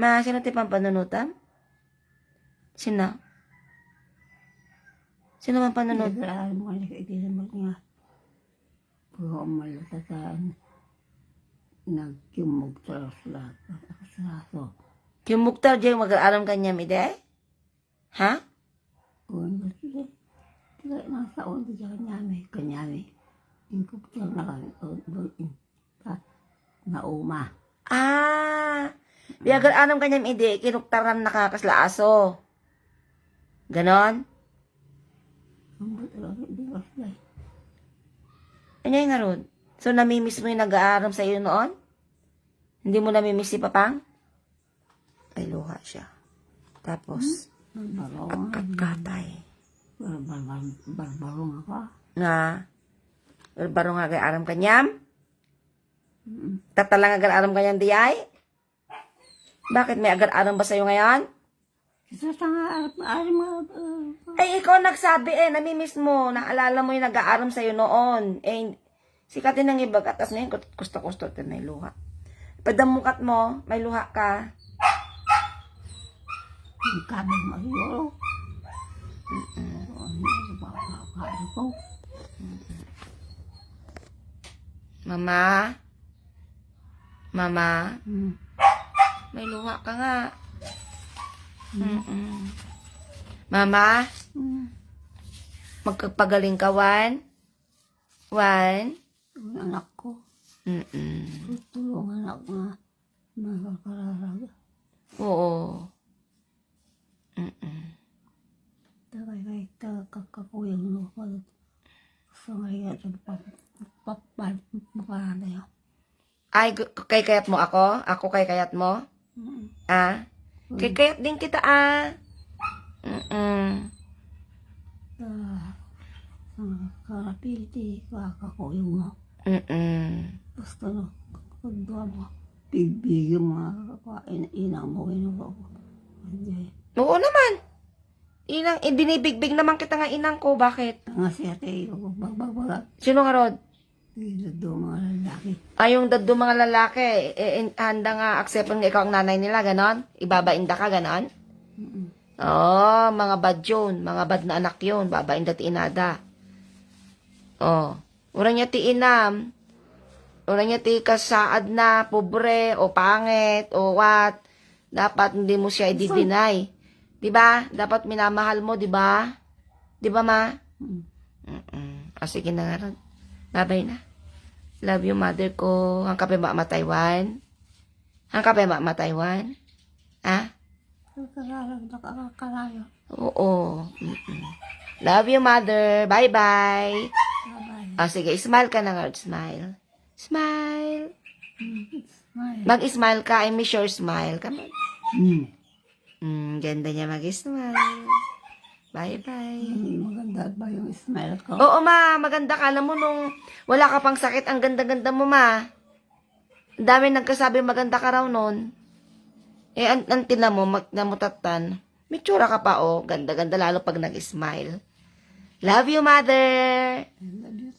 Ma, sino ti pampanunutan? Sino? Sino man panunod? Naglaan mo nga ikaitin mo nga. Puro malutataan. Nagkimog taros lahat. Kasaso. Yung muktar dyan mag-aaram kanya, ide? Ha? Kung gusto kaya nasa on ko dyan kanyami. Yung kupta na kami. Nauma. Ah! Biyagal-aram kanya, ide, kinuktaran nakakasla aso. Ganon? Ang ba't talaga hindi ko sila. Ano yung nga ron? So, namimiss mo yung nag-aaram sa iyo noon? Hindi mo namimiss si Papang? Ay, luha siya. Tapos, Barbarong at katay. Barbarong ako. Nga, baro nga aram kanyam? Tatalang agar-aram kanyam di ay? Bakit may agar-aram ba sa'yo ngayon? Sa tanga, mga... Ay, ikaw nagsabi namimiss mo, naalala mo yung nag-aaram sa'yo noon. Sikatin ng ibag, atas na yun, kusto-kusto, may luha. Padamukat mo, may luha ka. Ang kabig magiguro. Ko. Mama? Mama? May luha ka nga. Mama? Magpagaling ka, Wan? Wan? Yung anak ko. Tulungan ako nga. Makakararaga. Oo. Tagay kakakuyang mo ko. So ngayon, paparada yun. Ay, kay kayat mo ako? Ako kay kayat mo? Ah? Kay kayat din kita, ah. Karapiti, kakakuyang mo. Basta no, pagduwa mo. Bibigyan mo inang mo, hindi. Oo naman. Inang, binibigbig naman kita nga inang ko. Bakit? Nga siya tayo, bagbagbagat. Sino nga rod? Dito mga lalaki. Ay, yung daddo mga lalaki, handa nga acceptan nga ikaw ang nanay nila, ganon? Ibabainda ka, ganon? Oo, mga bad yun. Mga bad na anak yun. Babainda ti inada. Oh. Urang niya ti inam. Urang niya ti kasaad na, pobre, o pangit, o what. Dapat hindi mo siya i-deny. Diba? Dapat minamahal mo, diba? Diba, ma? Sige na nga ron. Babay na. Love you, mother ko. Ang kape ba Taiwan? Ang kape ba Taiwan? Ha? Kalayo. Oo. Love you, mother. Bye-bye. Bye-bye. Sige, smile ka na nga. Smile. Smile. Smile. Mag-smile ka. I miss your smile. Come on. Ganda niya mag-smile. Bye-bye. Maganda ba yung smile ko? Oo, ma. Maganda ka. Alam mo, nung wala ka pang sakit, ang ganda-ganda mo, ma. Ang dami nagkasabi maganda ka raw nun. Ang tina mo, namutatan. May tsura ka pa, oh. Ganda-ganda lalo pag nag-smile. Love you, mother. Love you.